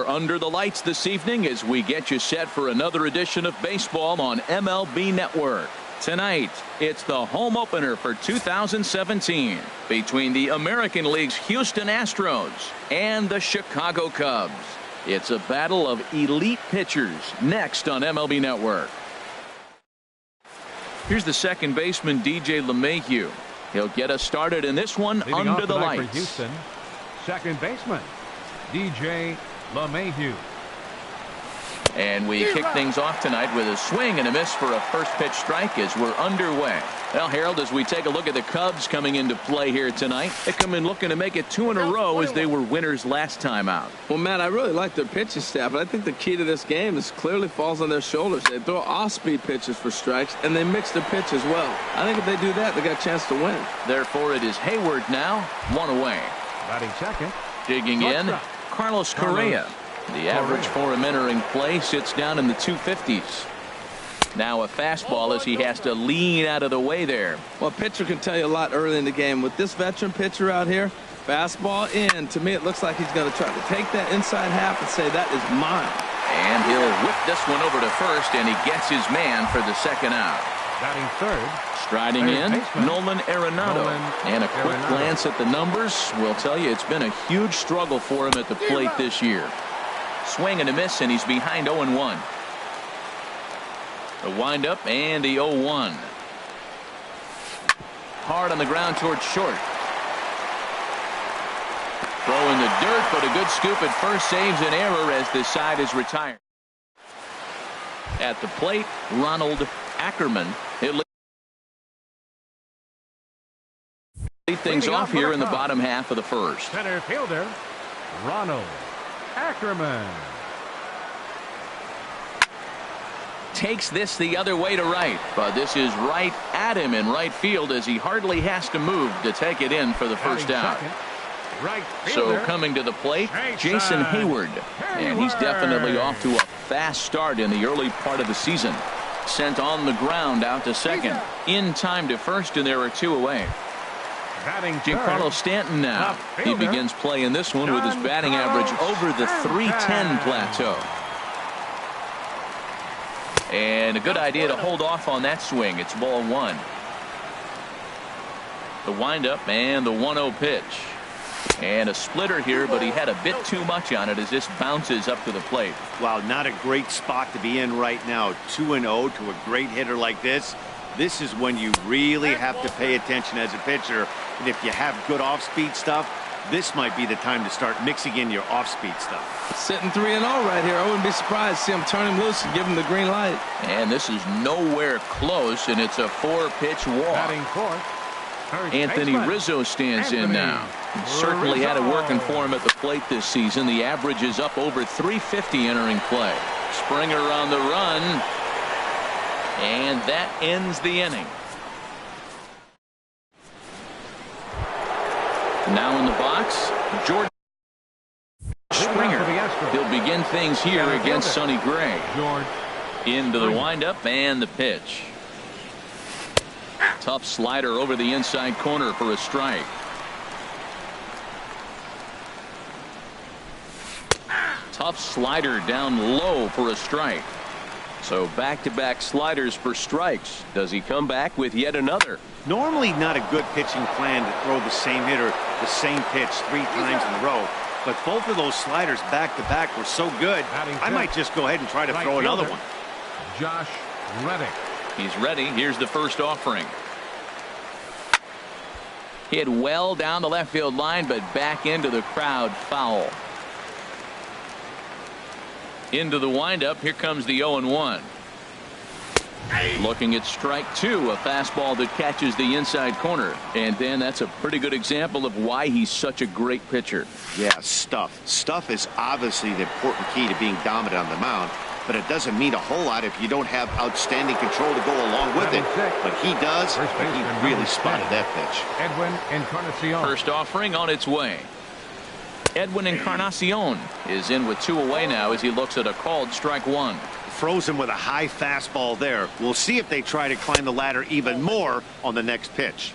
are under the lights this evening as we get you set for another edition of baseball on MLB Network. Tonight, it's the home opener for 2017 between the American League's Houston Astros and the Chicago Cubs. It's a battle of elite pitchers next on MLB Network. Here's the second baseman, DJ LeMahieu. He'll get us started in this one under the lights. For Houston, second baseman, DJ LeMahieu. And we kick things off tonight with a swing and a miss for a first pitch strike as we're underway. Well, Harold, as we take a look at the Cubs coming into play here tonight, they come in looking to make it 2 in a row as they were winners last time out. Well, Matt, I really like their pitching staff, but I think the key to this game is clearly falls on their shoulders. They throw off-speed pitches for strikes, and they mix their pitch as well. I think if they do that, they got a chance to win. Therefore, it is Hayward now, 1 away. Batting second. Digging in, Carlos Correa. The average for him entering play sits down in the 250s. Now a fastball as he has to lean out of the way there. Well, a pitcher can tell you a lot early in the game. With this veteran pitcher out here, fastball in. To me, it looks like he's going to try to take that inside half and say that is mine. And he'll whip this one over to first, and he gets his man for the second out. Batting third. Striding in, Nolan Arenado. And a quick glance at the numbers will tell you it's been a huge struggle for him at the plate this year. Swing and a miss, and he's behind 0-1. The windup and the 0-1. Hard on the ground towards short. Throw in the dirt, but a good scoop at first saves an error as this side is retired. At the plate, Ronald Ackerman. He'll lead things off here in the bottom half of the first. Center fielder, Ronald Ackerman. Takes this the other way to right, but this is right at him in right field as he hardly has to move to take it in for the first out. Right so coming to the plate, Jason Hayward. And he's definitely off to a fast start in the early part of the season. Sent on the ground out to second. In time to first, and there are 2 away. Giancarlo Stanton now. He begins play in this one with his batting average over the .310 plateau. And a good idea to hold off on that swing. It's ball 1. The windup and the 1-0 pitch. And a splitter here, but he had a bit too much on it as this bounces up to the plate. Wow, not a great spot to be in right now. 2-0 to a great hitter like this. This is when you really have to pay attention as a pitcher. And if you have good off-speed stuff, this might be the time to start mixing in your off-speed stuff. Sitting 3-0 right here. I wouldn't be surprised to see him turn him loose and give him the green light. And this is nowhere close, and it's a 4-pitch walk. Batting fourth, Anthony Rizzo stands in now. He certainly had it working for him at the plate this season. The average is up over 350 entering play. Springer on the run. And that ends the inning. Now in the box, Jordan Springer. He'll begin things here against Sonny Gray. Into the windup and the pitch. Tough slider over the inside corner for a strike. Tough slider down low for a strike. So back-to-back sliders for strikes. Does he come back with yet another? Normally not a good pitching plan to throw the same hitter the same pitch 3 times in a row. But both of those sliders back-to-back were so good, I might just go ahead and try to throw another one. Josh Reddick. He's ready. Here's the first offering. Hit well down the left field line, but back into the crowd, foul. Into the windup. Here comes the 0-1. Looking at strike 2, a fastball that catches the inside corner. And then that's a pretty good example of why he's such a great pitcher. Yeah, stuff. Stuff is obviously the important key to being dominant on the mound. But it doesn't mean a whole lot if you don't have outstanding control to go along with it. But he does, and he really spotted that pitch. Edwin Encarnacion. First offering on its way. Edwin Encarnacion is in with 2 away now as he looks at a called strike 1. Frozen with a high fastball there. We'll see if they try to climb the ladder even more on the next pitch.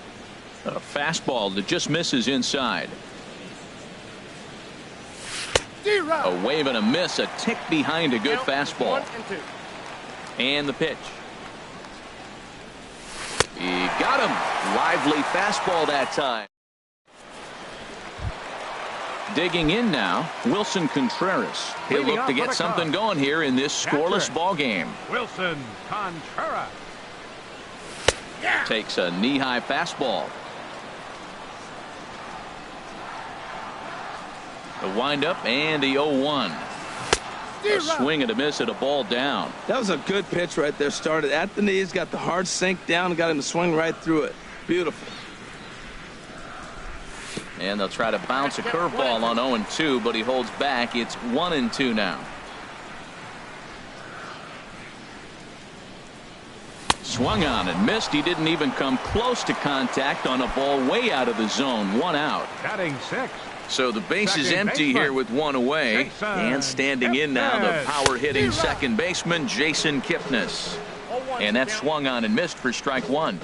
A fastball that just misses inside. A wave and a miss, a tick behind a good fastball. And the pitch. He got him. Lively fastball that time. Digging in now, Wilson Contreras. He'll look to get something going here in this scoreless ball game. Wilson Contreras takes a knee-high fastball. The windup and the 0-1. A swing and a miss at a ball down. That was a good pitch right there. Started at the knees, got the hard sink down, and got him to swing right through it. Beautiful. And they'll try to bounce a curveball on 0-2, but he holds back. It's 1-2 now. Swung on and missed. He didn't even come close to contact on a ball way out of the zone. 1 out. batting 6. So the base is empty here with 1 away. And standing in now, the power-hitting second baseman, Jason Kipnis. And that swung on and missed for strike 1.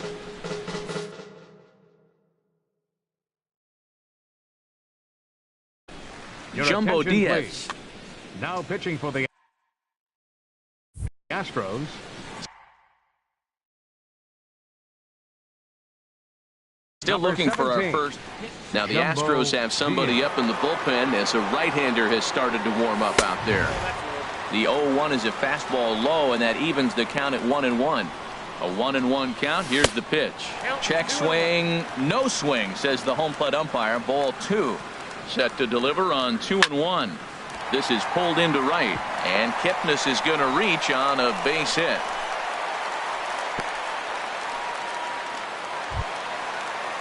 Jumbo Diaz. Please. Now pitching for the Astros. Still looking for our first. Now the Astros have somebody up in the bullpen as a right-hander has started to warm up out there. The 0-1 is a fastball low, and that evens the count at 1-1. A 1-1 count. Here's the pitch. Check swing. No swing, says the home plate umpire. Ball 2. Set to deliver on 2-1. This is pulled into right, and Kipnis is going to reach on a base hit.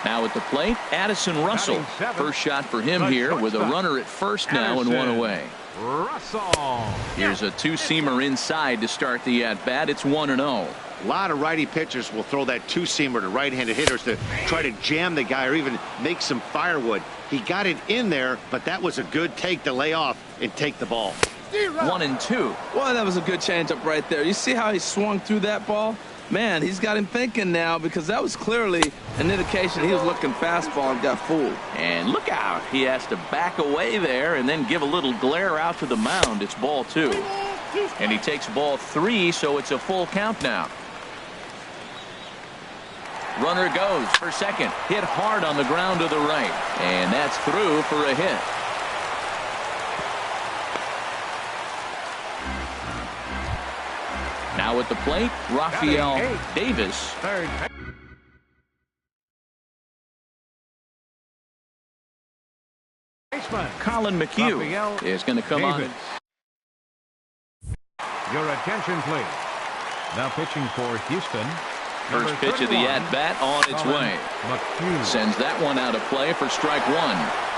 Now at the plate, Addison Russell. First shot for him here with a runner at first now and 1 away. Russell. Here's a two-seamer inside to start the at-bat. It's 1-0. A lot of righty pitchers will throw that two-seamer to right-handed hitters to try to jam the guy or even make some firewood. He got it in there, but that was a good take to lay off and take the ball. 1-2. Well, that was a good changeup right there. You see how he swung through that ball? Man, he's got him thinking now, because that was clearly an indication he was looking fastball and got fooled. And look out. He has to back away there and then give a little glare out to the mound. It's ball 2. And he takes ball 3, so it's a full count now. Runner goes for second. Hit hard on the ground to the right. And that's through for a hit. Now at the plate, Rafael Davis. Third. Baseman. Colin McHugh is going to come on. Your attention, please. Now pitching for Houston. First pitch of the at-bat on its way. Sends that one out of play for strike 1.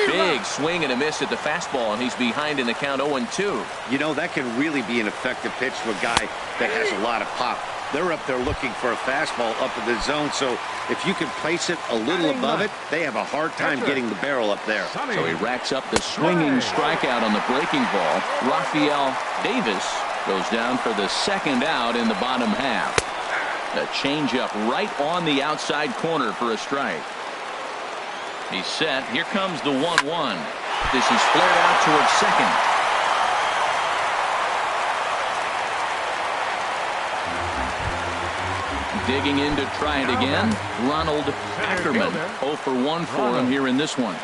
Big swing and a miss at the fastball, and he's behind in the count 0-2. You know, that can really be an effective pitch to a guy that has a lot of pop. They're up there looking for a fastball up in the zone, so if you can place it a little above it, they have a hard time getting the barrel up there. So he racks up the swinging strikeout on the breaking ball. Rafael Davis goes down for the second out in the bottom half. A changeup right on the outside corner for a strike. He's set. Here comes the 1-1. This is flared out towards second. Digging in to try it again. Ronald Ackerman. 0 for 1 for him here in this one.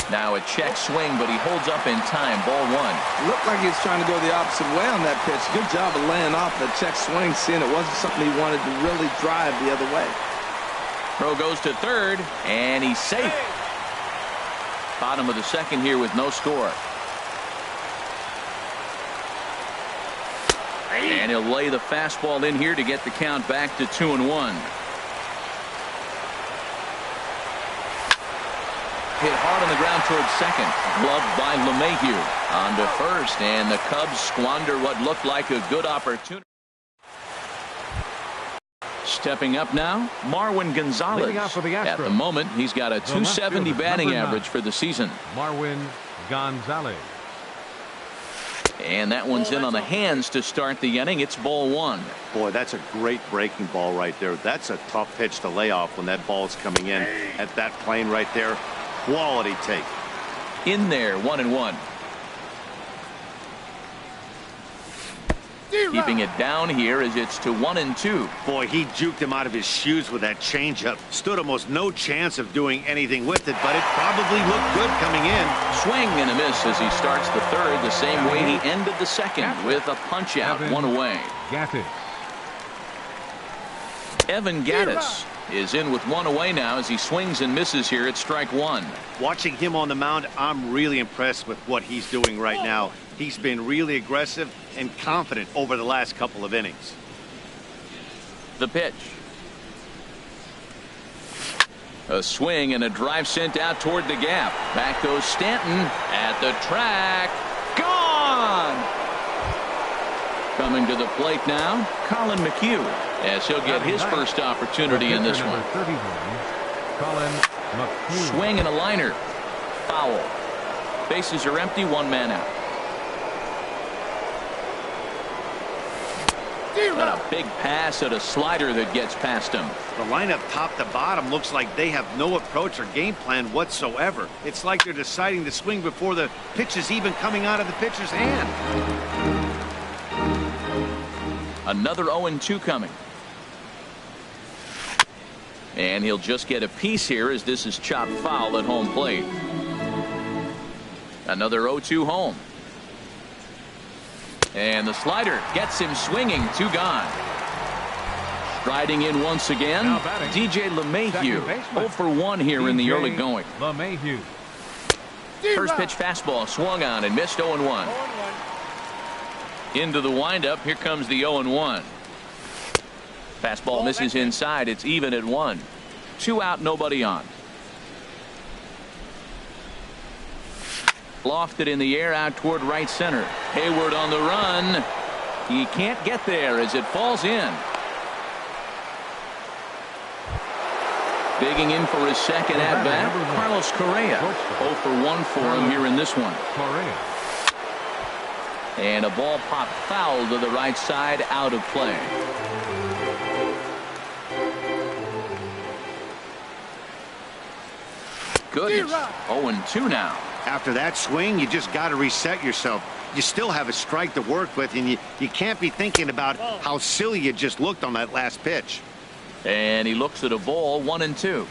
Now a check swing, but he holds up in time. Ball 1. Looked like he was trying to go the opposite way on that pitch. Good job of laying off the check swing, seeing it wasn't something he wanted to really drive the other way. Throw goes to third, and he's safe. Bottom of the second here with no score. And he'll lay the fastball in here to get the count back to 2-1. Hit hard on the ground towards second. Gloved by LeMahieu. On to first, and the Cubs squander what looked like a good opportunity. Stepping up now, Marwin Gonzalez. At the moment, he's got a .270 batting average for the season. Marwin Gonzalez. And that one's in on the hands to start the inning. It's ball one. Boy, that's a great breaking ball right there. That's a tough pitch to lay off when that ball's coming in at that plane right there. Quality take. In there, 1-1. Keeping it down here as it's to 1-2. Boy, he juked him out of his shoes with that changeup. Stood almost no chance of doing anything with it, but it probably looked good coming in. Swing and a miss as he starts the third, the same way he ended the second with a punch out, one away. Evan Gattis is in with one away now as he swings and misses here at strike one. Watching him on the mound, I'm really impressed with what he's doing right now. He's been really aggressive and confident over the last couple of innings. The pitch. A swing and a drive sent out toward the gap. Back goes Stanton at the track. Gone! Coming to the plate now, Colin McHugh, as he'll get his first opportunity in this one. Swing and a liner. Foul. Bases are empty, one man out. And a big pass at a slider that gets past him. The lineup top to bottom looks like they have no approach or game plan whatsoever. It's like they're deciding to swing before the pitch is even coming out of the pitcher's hand. Another 0-2 coming. And he'll just get a piece here as this is chopped foul at home plate. Another 0-2 home. And the slider gets him swinging. Two gone. Striding in once again, DJ LeMahieu. 0 for 1 here in the early going. First pitch fastball swung on and missed. 0-1. Into the windup. Here comes the 0-1. Fastball misses inside. It's even at 1. 2 out, nobody on. Lofted in the air out toward right center. Hayward on the run. He can't get there as it falls in. Digging in for his second at bat, Carlos Correa. 0 for 1 for him here in this one. And a ball popped foul to the right side, out of play. Goodness. 0-2 now. After that swing, you just got to reset yourself. You still have a strike to work with, and you can't be thinking about how silly you just looked on that last pitch. And he looks at a ball, 1-2.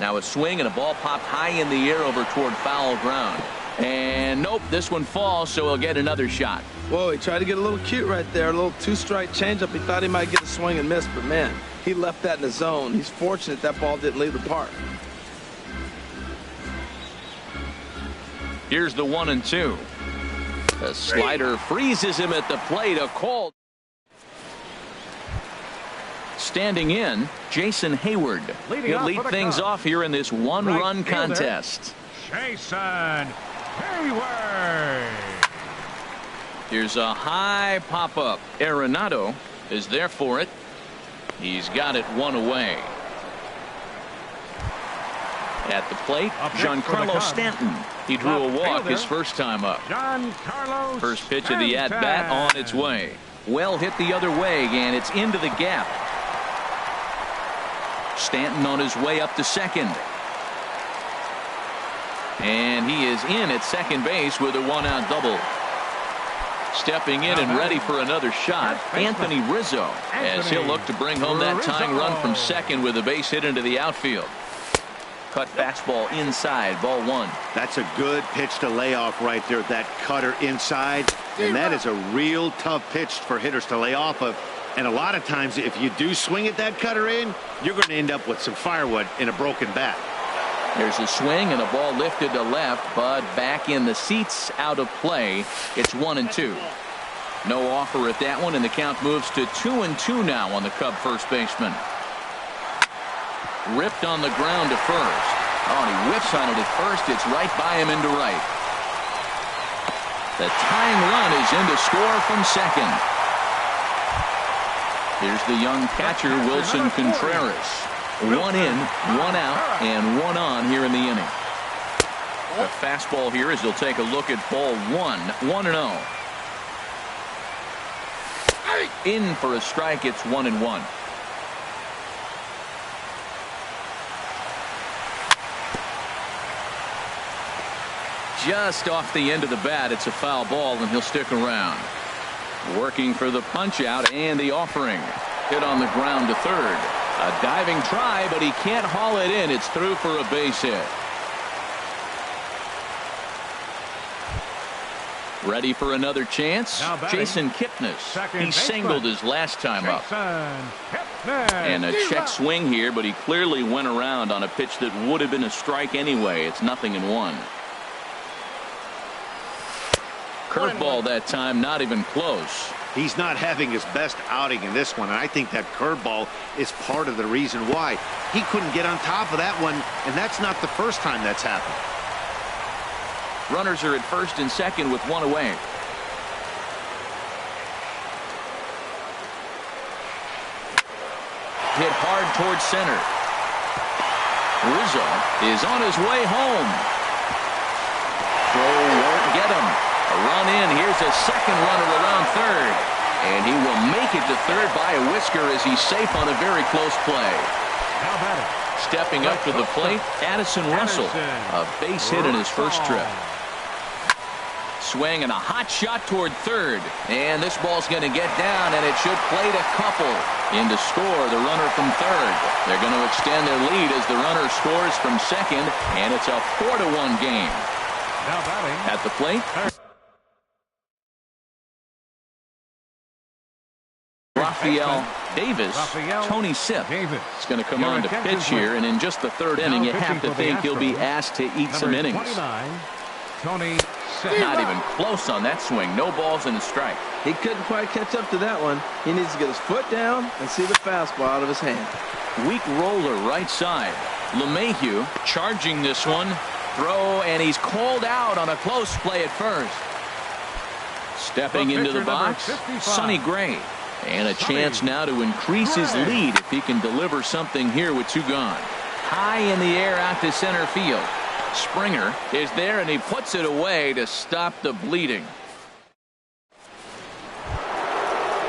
Now a swing and a ball popped high in the air over toward foul ground. And nope, this one falls, so he'll get another shot. Whoa, he tried to get a little cute right there. A little two-strike changeup. He thought he might get a swing and miss, but man, he left that in the zone. He's fortunate that ball didn't leave the park. Here's the 1-2. The slider freezes him at the plate. A call. Standing in, Jason Hayward. He'll lead things off here in this one-run contest. Jason Hayward. Here's a high pop-up. Arenado is there for it. He's got it one away. At the plate, Giancarlo Stanton. He drew a walk his first time up. First pitch of the at-bat on its way. Well hit the other way, and it's into the gap. Stanton on his way up to second. And he is in at second base with a one-out double. Stepping in and ready for another shot, Anthony Rizzo, as he'll look to bring home that tying run from second with a base hit into the outfield. Cut fastball inside, ball one. That's a good pitch to lay off right there, that cutter inside. And that is a real tough pitch for hitters to lay off of. And a lot of times, if you do swing at that cutter in, you're going to end up with some firewood in a broken bat. There's a swing and a ball lifted to left, but back in the seats, out of play. It's 1-2. No offer at that one, and the count moves to 2-2 now on the Cub first baseman. Ripped on the ground to first. Oh, and he whips on it at first. It's right by him into right. The tying run is in to score from second. Here's the young catcher, Wilson Contreras. One in, one out, and one on here in the inning. A fastball here as he'll take a look at ball 1, 1-0. In for a strike. It's 1-1. Just off the end of the bat, it's a foul ball, and he'll stick around. Working for the punch out and the offering. Hit on the ground to third. A diving try, but he can't haul it in. It's through for a base hit. Ready for another chance? Jason Kipnis. He singled his last time up. And a check swing here, but he clearly went around on a pitch that would have been a strike anyway. It's 0-1. Curveball that time, not even close. He's not having his best outing in this one, and I think that curveball is part of the reason why. He couldn't get on top of that one, and that's not the first time that's happened. Runners are at first and second with one away. Hit hard towards center. Rizzo is on his way home. Throw won't get him. A run in. Here's a second runner around third. And he will make it to third by a whisker as he's safe on a very close play. Stepping up to the plate, Addison Russell. A base hit in his first trip. Swing and a hot shot toward third. And this ball's going to get down, and it should plate a couple. In to score the runner from third. They're going to extend their lead as the runner scores from second, and it's a 4-1 game. Now batting at the plate, Rafael Davis. Tony Sipp is going to come on to pitch here, and in just the third inning, you have to think he'll be asked to eat some innings. Tony Sipp. Not even close on that swing. No balls and a strike. He couldn't quite catch up to that one. He needs to get his foot down and see the fastball out of his hand. Weak roller right side. LeMahieu charging this one. Throw, and he's called out on a close play at first. Stepping into the box, Sonny Gray. And a chance now to increase his lead if he can deliver something here with two gone. High in the air out to center field. Springer is there, and he puts it away to stop the bleeding.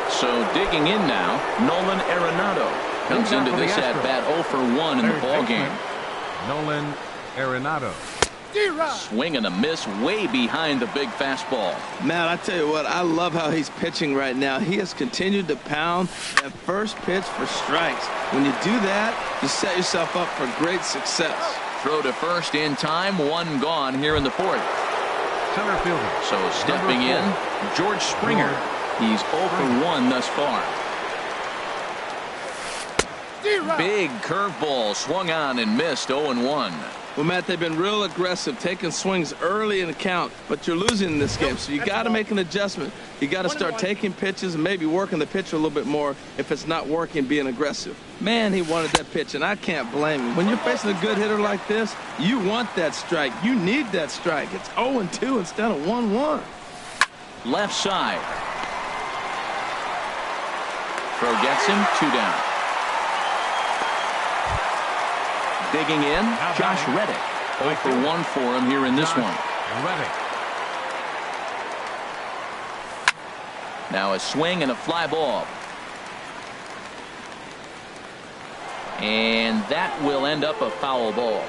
So digging in now, Nolan Arenado comes into this at bat 0 for 1 in the ball game. Nolan Arenado. Swing and a miss way behind the big fastball. Matt, I tell you what, I love how he's pitching right now. He has continued to pound that first pitch for strikes. When you do that, you set yourself up for great success. Throw to first in time, one gone here in the fourth. Center fielder. So stepping in, George Springer. He's 0 for 1 thus far. Big curveball swung on and missed. 0-1. Well, Matt, they've been real aggressive, taking swings early in the count, but you're losing in this game, so you got to make an adjustment. You got to start taking pitches and maybe working the pitcher a little bit more if it's not working, being aggressive. Man, he wanted that pitch, and I can't blame him. When you're facing a good hitter like this, you want that strike. You need that strike. It's 0-2 instead of 1-1. Left side. Throw gets him, 2 down. Digging in, Josh Reddick. 0 for 1 for him here in this one. Now a swing and a fly ball. And that will end up a foul ball.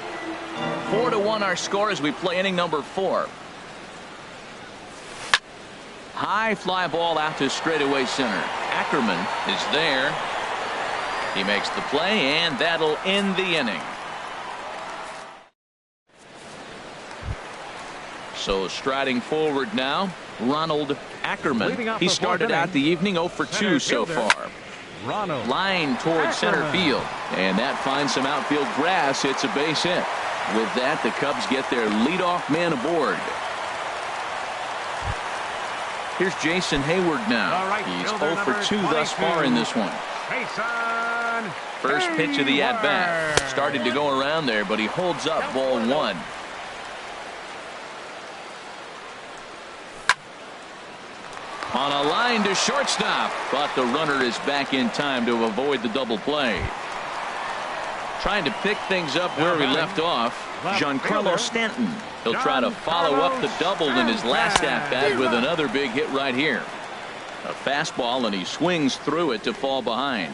4-1 our score as we play inning number 4. High fly ball out to straightaway center. Ackerman is there. He makes the play, and that'll end the inning. So striding forward now, Ronald Ackerman. He started out the evening 0 for 2 so far. Line towards center field, and that finds some outfield grass. It's a base hit. With that, the Cubs get their leadoff man aboard. Here's Jason Hayward now. He's 0 for 2 thus far in this one. First pitch of the at-bat. Started to go around there, but he holds up ball 1. On a line to shortstop, but the runner is back in time to avoid the double play. Trying to pick things up where he left off, Giancarlo Stanton. He'll try to follow up the double in his last at-bat with another big hit right here. A fastball, and he swings through it to fall behind.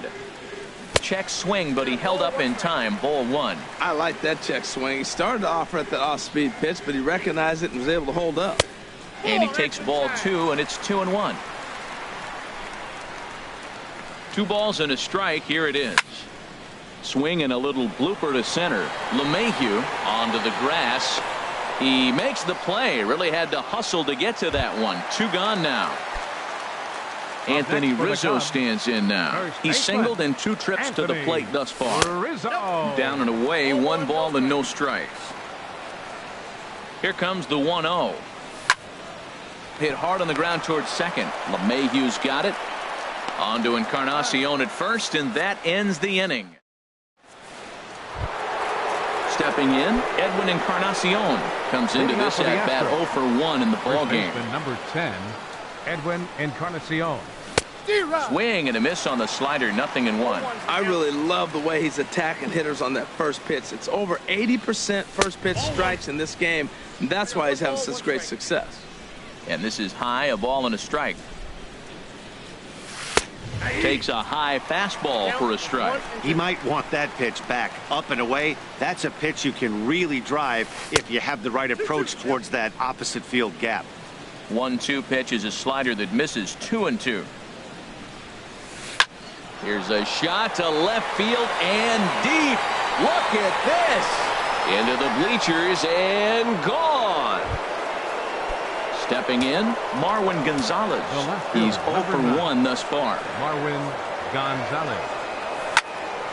Check swing, but he held up in time. Ball one. I like that check swing. He started off at that off-speed pitch, but he recognized it and was able to hold up. And he takes ball two, and it's 2-1. 2 balls and a strike. Here it is. Swing and a little blooper to center. LeMahieu onto the grass. He makes the play. Really had to hustle to get to that one. 2 gone now. Anthony Rizzo stands in now. He's singled in 2 trips to the plate thus far. Down and away, 1 ball and no strikes. Here comes the 1-0. Hit hard on the ground towards second. LeMahieu's got it. On to Encarnacion at first, and that ends the inning. Stepping in, Edwin Encarnacion comes into this at bat 0 for 1 in the ball game. Number 10, Edwin Encarnacion. Swing and a miss on the slider, 0-1. I really love the way he's attacking hitters on that first pitch. It's over 80% first pitch strikes in this game, and that's why he's having such great success. And this is high, a ball and a strike. Takes a high fastball for a strike. He might want that pitch back, up and away. That's a pitch you can really drive if you have the right approach towards that opposite field gap. 1-2 pitch is a slider that misses. 2-2. Here's a shot to left field and deep. Look at this. Into the bleachers and gone. Stepping in, Marwin Gonzalez. He's 0 for 1 thus far. Marwin Gonzalez.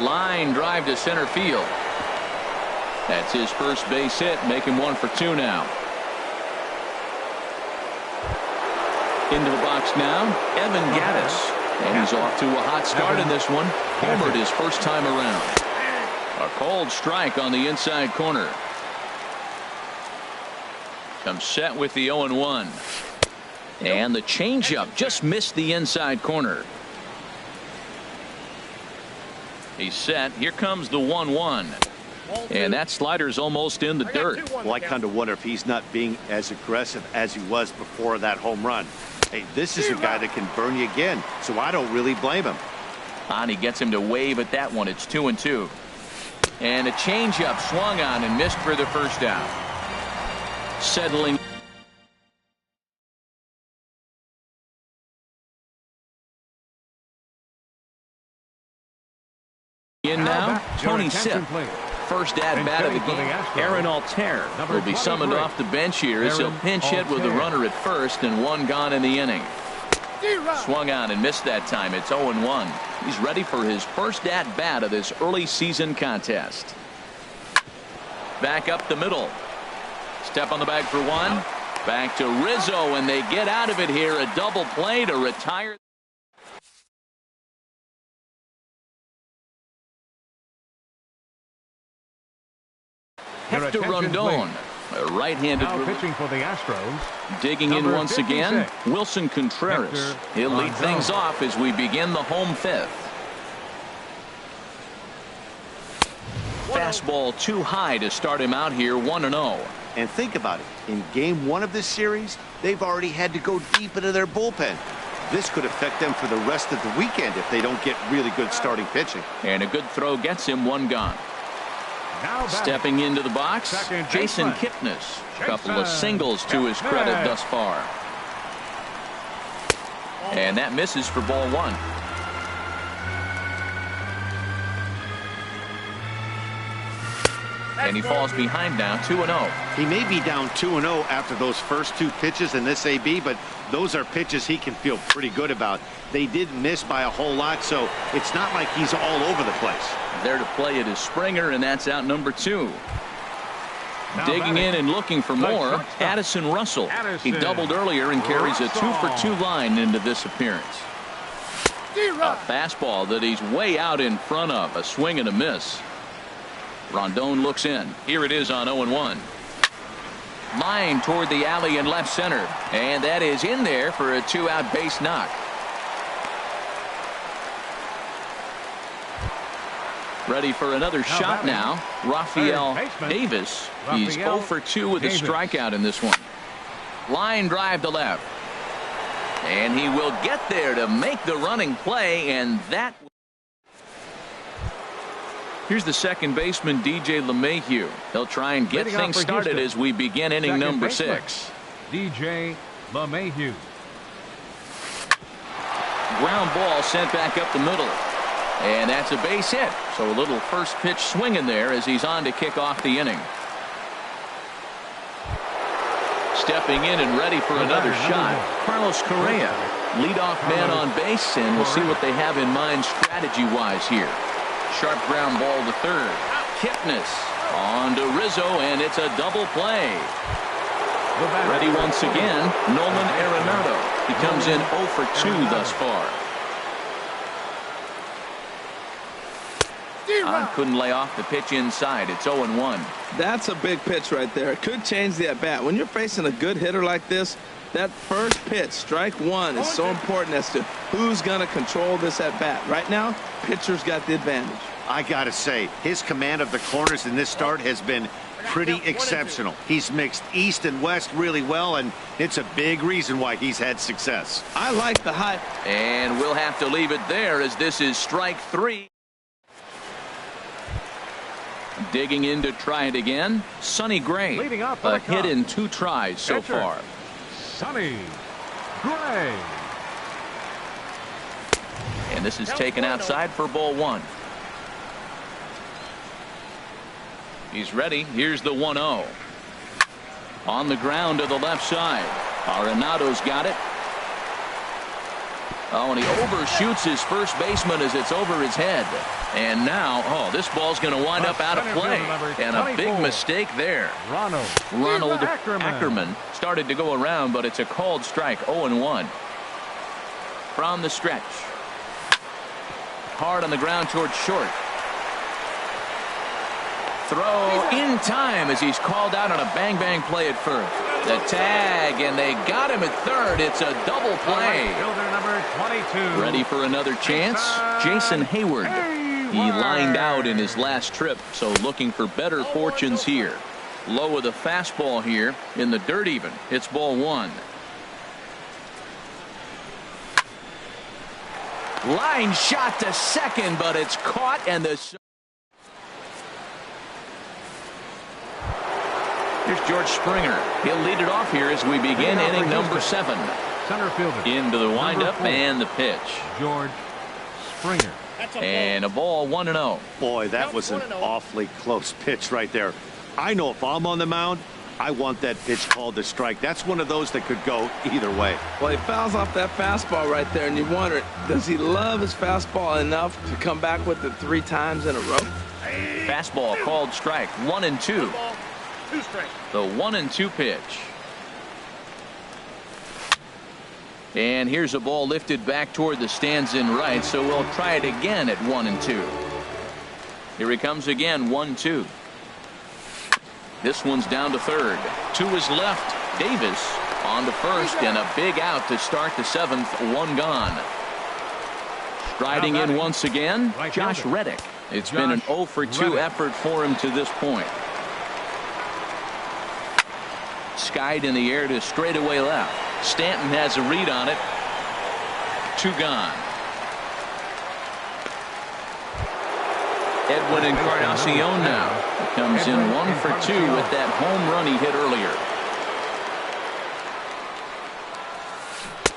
Line drive to center field. That's his first base hit, making 1 for 2 now. Into the box now, Evan Gattis. And he's off to a hot start in this one. Homered his first time around. A cold strike on the inside corner. Comes set with the 0-1. And the changeup just missed the inside corner. He's set. Here comes the 1-1. And that slider's almost in the dirt. Well, I kind of wonder if he's not being as aggressive as he was before that home run. Hey, this is a guy that can burn you again, so I don't really blame him. And he gets him to wave at that one. It's 2-2. And a changeup swung on and missed for the first out. Settling in now, Tony Sipp. First at bat of the game. Aaron Altair will be summoned off the bench here as he'll pinch hit with a runner at first and 1 gone in the inning. Swung on and missed that time. It's 0-1. He's ready for his first at bat of this early season contest. Back up the middle. Step on the bag for 1. Back to Rizzo, and they get out of it here. A double play to retire. Hector Rondon, a right-handed pitching for the Astros. Digging in once again, Wilson Contreras. He'll lead things off as we begin the home 5th. Fastball too high to start him out here, 1-0. And think about it. In game 1 of this series, they've already had to go deep into their bullpen. This could affect them for the rest of the weekend if they don't get really good starting pitching. And a good throw gets him 1 gone. Stepping into the box, Jason Kipnis. A couple of singles to his credit thus far. And that misses for ball 1. And he falls behind now, 2-0. He may be down 2-0 after those first 2 pitches in this AB, but those are pitches he can feel pretty good about. They did miss by a whole lot, so it's not like he's all over the place. There to play it is Springer, and that's out number 2. Digging in and looking for more, Addison Russell. He doubled earlier and carries a 2-for-2 line into this appearance. A fastball that he's way out in front of. A swing and a miss. Rondon looks in. Here it is on 0-1. Line toward the alley in left center. And that is in there for a 2-out base knock. Ready for another shot now. Rafael Davis. He's 0 for 2 with a strikeout in this one. Line drive to left. And he will get there to make the running play, and that. Here's the second baseman, DJ LeMahieu. He'll try and get things started as we begin inning number 6. DJ LeMahieu. Ground ball sent back up the middle. And that's a base hit. So a little first pitch swing in there as he's on to kick off the inning. Stepping in and ready for another shot, Carlos Correa, leadoff man on base, and we'll see what they have in mind strategy-wise here. Sharp ground ball to third. Kipnis on to Rizzo, and it's a double play. Ready once again, Nolan Arenado. He comes in 0 for 2 thus far. Couldn't lay off the pitch inside. It's 0-1. That's a big pitch right there. It could change the at-bat. When you're facing a good hitter like this, that first pitch, strike one, is so important as to who's going to control this at-bat. Right now, pitcher's got the advantage. I got to say, his command of the corners in this start has been pretty exceptional. He's mixed east and west really well, and it's a big reason why he's had success. I like the high. And we'll have to leave it there as this is strike 3. Digging in to try it again, Sonny Gray. A hit in 2 tries so far. Sonny Gray. And this is taken outside for ball 1. He's ready. Here's the 1-0. On the ground to the left side. Arenado's got it. Oh, and he overshoots his first baseman as it's over his head. And now, this ball's going to wind up out of play. And a big mistake there. Ronald Ackerman started to go around, but it's a called strike. 0-1. From the stretch. Hard on the ground towards short. Throw in time as he's called out on a bang-bang play at first. The tag, and they got him at third. It's a double play. Ready for another chance? Jason Hayward. He lined out in his last trip, so looking for better fortunes here. Low with a fastball here in the dirt even. It's ball 1. Line shot to second, but it's caught, and the... Here's George Springer. He'll lead it off here as we begin inning number 7. Center fielder. Into the windup and the pitch. George Springer. And a ball 1-0. Boy, that was an awfully close pitch right there. I know if I'm on the mound, I want that pitch called a strike. That's one of those that could go either way. Well, he fouls off that fastball right there, and you wonder, does he love his fastball enough to come back with it 3 times in a row? Fastball called strike. 1-2. The 1-2 pitch. And here's a ball lifted back toward the stands in right, so we'll try it again at 1-2. Here he comes again, 1-2. This one's down to third. To his left, Davis on to first, and a big out to start the 7th. 1 gone. Striding in once again, Josh Reddick. It's been an 0 for 2 effort for him to this point. Skied in the air to straightaway left. Stanton has a read on it. 2 gone. Edwin Encarnacion now comes in 1 for 2 with that home run he hit earlier.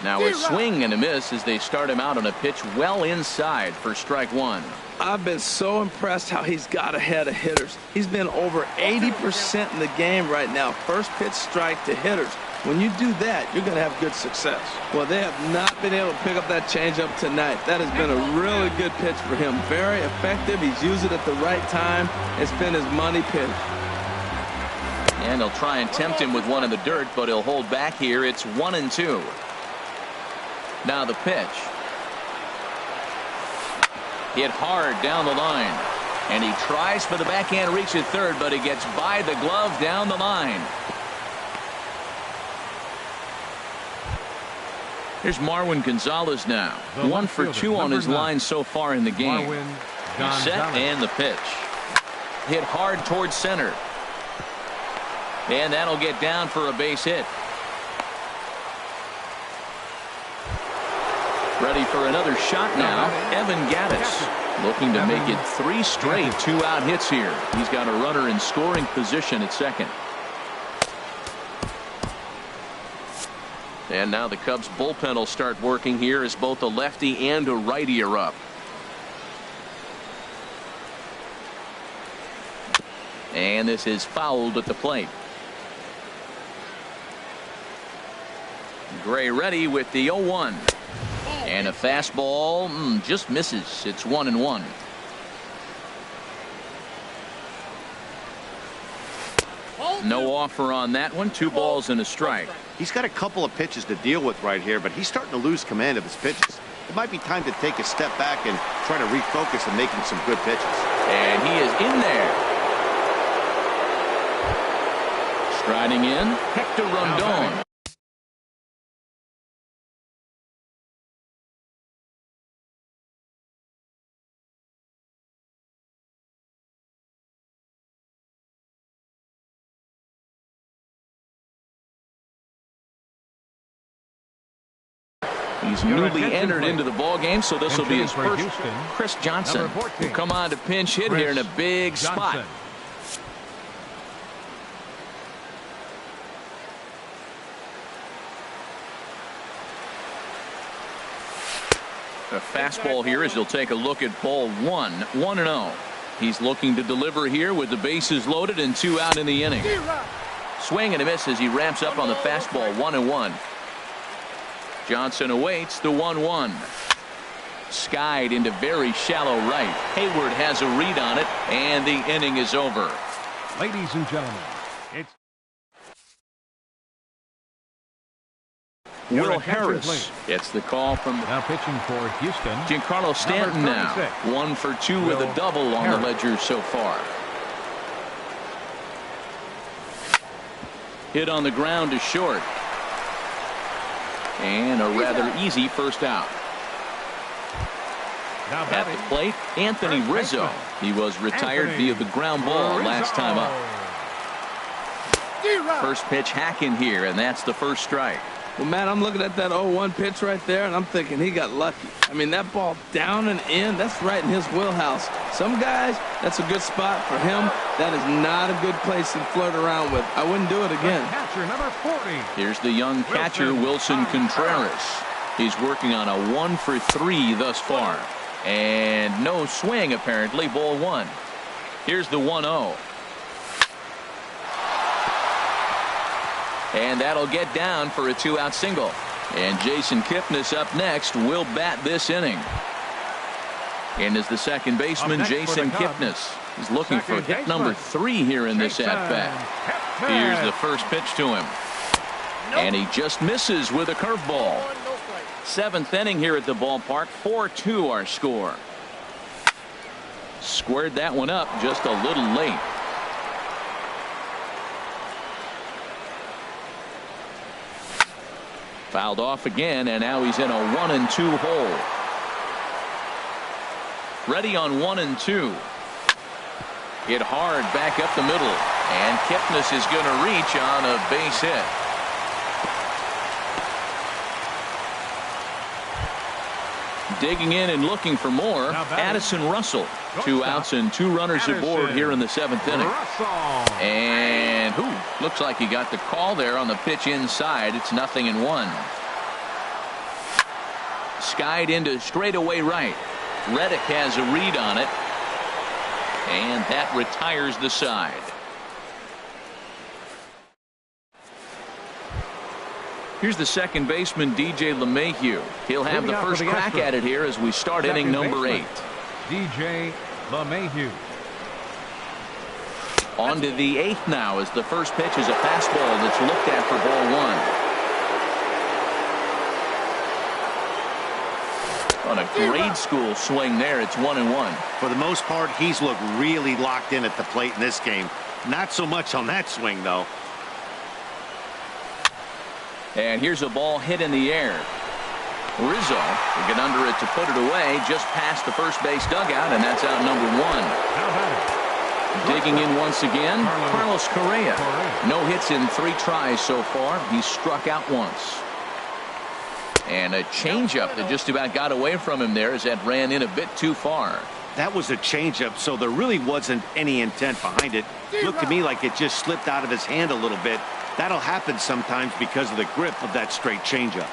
Now a swing and a miss as they start him out on a pitch well inside for strike 1. I've been so impressed how he's got ahead of hitters. He's been over 80% in the game right now. First pitch strike to hitters. When you do that, you're going to have good success. Well, they have not been able to pick up that changeup tonight. That has been a really good pitch for him. Very effective. He's used it at the right time. It's been his money pitch. And they'll try and tempt him with one in the dirt, but he'll hold back here. It's 1-2. Now the pitch. Hit hard down the line. And he tries for the backhand reach at third, but he gets by the glove down the line. Here's Marwin Gonzalez now. 1 for 2 on his line so far in the game. He's set and the pitch. Hit hard towards center. And that'll get down for a base hit. Ready for another shot now. Evan Gattis looking to make it 3 straight 2-out hits here. He's got a runner in scoring position at second. And now the Cubs bullpen will start working here as both a lefty and a righty are up. And this is fouled at the plate. Gray ready with the 0-1. And a fastball just misses. It's 1-1. No offer on that one. 2 balls and a strike. He's got a couple of pitches to deal with right here, but he's starting to lose command of his pitches. It might be time to take a step back and try to refocus on making some good pitches. And he is in there. Striding in, Hector Rondon. He's newly entered into the ball game, so this will be his first. Chris Johnson will come on to pinch hit here in a big spot. A fastball here as he'll take a look at ball 1. 1-0. He's looking to deliver here with the bases loaded and 2 out in the inning. Swing and a miss as he ramps up on the fastball. 1-1. Johnson awaits the 1-1. Skied into very shallow right. Hayward has a read on it, and the inning is over. Ladies and gentlemen, it's Will Harris gets the call from now pitching for Houston. Giancarlo Stanton now. 1 for 2 with a double on the ledger so far. Hit on the ground to short. And a rather easy first out. At the plate, Anthony Rizzo. He was retired via the ground ball last time up. First pitch hacking here, and that's the first strike. Well, Matt, I'm looking at that 0-1 pitch right there, and I'm thinking he got lucky. I mean, that ball down and in, that's right in his wheelhouse. Some guys, that's a good spot. For him, that is not a good place to flirt around with. I wouldn't do it again. Catcher number 40. Here's the young catcher, Wilson Contreras. He's working on a 1 for 3 thus far. And no swing, apparently. Ball 1. Here's the 1-0. And that'll get down for a 2-out single. And Jason Kipnis up next will bat this inning. And as the second baseman, Jason Kipnis is looking for hit number 3 here in this at-bat. Here's the first pitch to him. And he just misses with a curveball. 7th inning here at the ballpark. 4-2 our score. Squared that one up just a little late. Fouled off again, and now he's in a 1-2 hole. Ready on 1-2. Hit hard back up the middle, and Kipnis is going to reach on a base hit. Digging in and looking for more, Addison Russell. 2 outs and 2 runners aboard here in the 7th inning. And looks like he got the call there on the pitch inside. It's 0-1. Skied into straightaway right. Reddick has a read on it. And that retires the side. Here's the second baseman, DJ LeMahieu. He'll have the first crack at it here as we start inning number 8. DJ LeMahieu. On to the 8th now as the first pitch is a fastball that's looked at for ball 1. On a grade school swing there, it's 1-1. For the most part, he's looked really locked in at the plate in this game. Not so much on that swing, though. And here's a ball hit in the air. Rizzo will get under it to put it away just past the first base dugout, and that's out number one. Digging in once again, Carlos Correa. No hits in 3 tries so far. He's struck out once. And a changeup that just about got away from him there as that ran in a bit too far. That was a changeup, so there really wasn't any intent behind it. Looked to me like it just slipped out of his hand a little bit. That'll happen sometimes because of the grip of that straight changeup.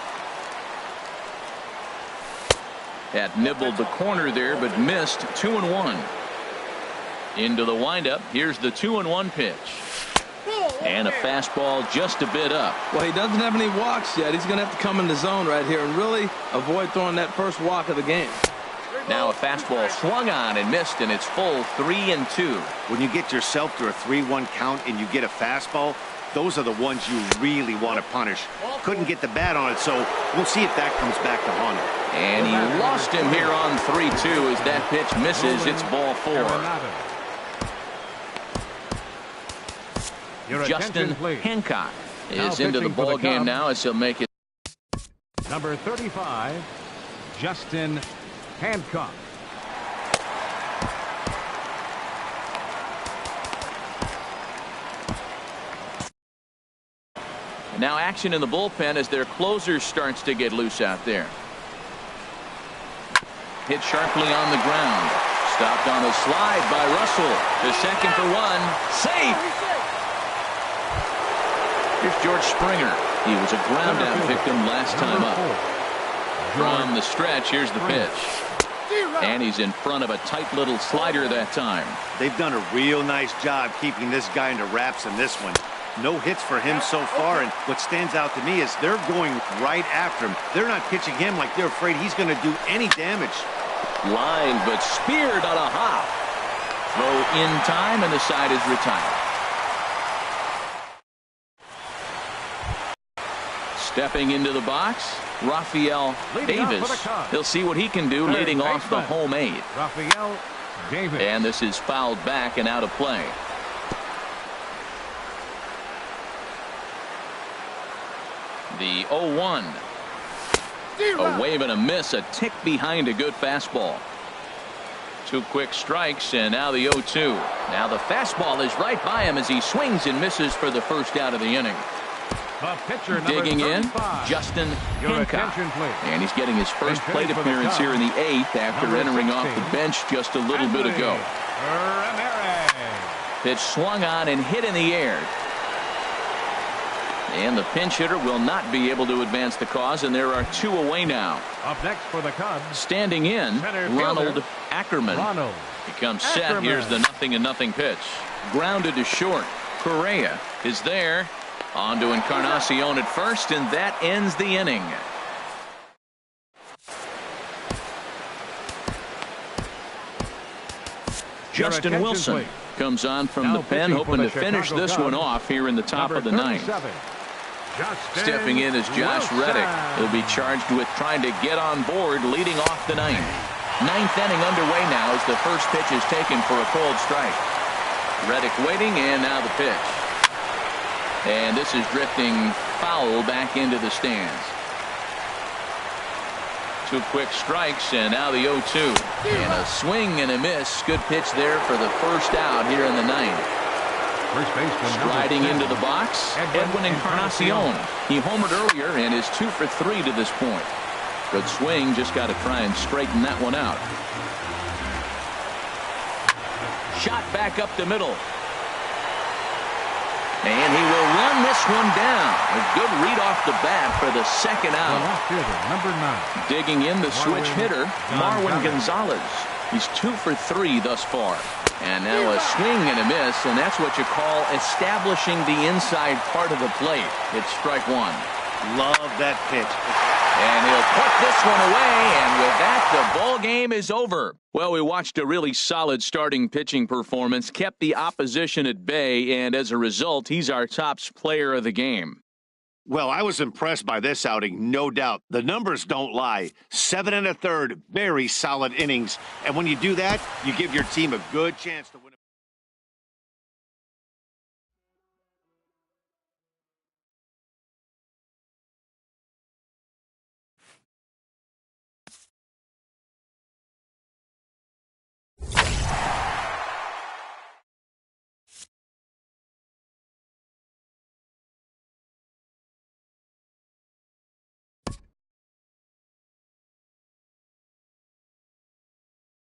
That nibbled the corner there, but missed. 2-1. Into the windup. Here's the 2-1 pitch. And a fastball just a bit up. Well, he doesn't have any walks yet. He's going to have to come in the zone right here and really avoid throwing that first walk of the game. Now a fastball swung on and missed, and it's full 3-2. When you get yourself to a 3-1 count and you get a fastball, those are the ones you really want to punish. Couldn't get the bat on it, so we'll see if that comes back to haunt him. And he lost him here on 3-2 as that pitch misses. It's ball 4. Justin Hancock is into the ball game now as he'll make it. Number 35, Justin Hancock. Now action in the bullpen as their closer starts to get loose out there. Hit sharply on the ground. Stopped on a slide by Russell. To second for 1. Safe! Here's George Springer. He was a ground out victim last time up. From the stretch, here's the pitch. And he's in front of a tight little slider that time. They've done a real nice job keeping this guy into wraps in this one. No hits for him so far, and what stands out to me is they're going right after him. They're not pitching him like they're afraid he's going to do any damage. Line, but speared on a hop. Throw in time, and the side is retired. Stepping into the box, Rafael Davis. He'll see what he can do leading off the home 8. Rafael Davis. And this is fouled back and out of play. The 0-1. A wave and a miss, a tick behind a good fastball. 2 quick strikes, and now the 0-2. Now the fastball is right by him as he swings and misses for the first out of the inning. Digging in, Justin Hancock. And he's getting his first plate appearance here in the 8th after entering off the bench just a little bit ago. Pitch swung on and hit in the air. And the pinch hitter will not be able to advance the cause, and there are 2 away now. Up next for the Cubs. Standing in, Ronald Ackerman. He comes set. Here's the 0-0 pitch. Grounded to short. Correa is there. On to Encarnacion at first, and that ends the inning. Justin Wilson comes on from the pen, hoping to finish this one off here in the top of the 9th. Stepping in is Josh Reddick. He'll be charged with trying to get on board leading off the 9th. 9th inning underway now as the first pitch is taken for a cold strike. Reddick waiting, and now the pitch. And this is drifting foul back into the stands. 2 quick strikes, and now the 0-2. And a swing and a miss. Good pitch there for the first out here in the 9th. Striding into the box, Edwin Encarnacion. He homered earlier and is 2 for 3 to this point. Good swing, just got to try and straighten that one out. Shot back up the middle. And he will run this one down. A good read off the bat for the second out. Number 9. Digging in the switch hitter, Marwin Gonzalez. He's 2 for 3 thus far. And now a swing and a miss, and that's what you call establishing the inside part of the plate. It's strike 1. Love that pitch. And he'll put this one away, and with that, the ball game is over. Well, we watched a really solid starting pitching performance, kept the opposition at bay, and as a result, he's our top player of the game. Well, I was impressed by this outing, no doubt. The numbers don't lie. 7 1/3, very solid innings. And when you do that, you give your team a good chance to win.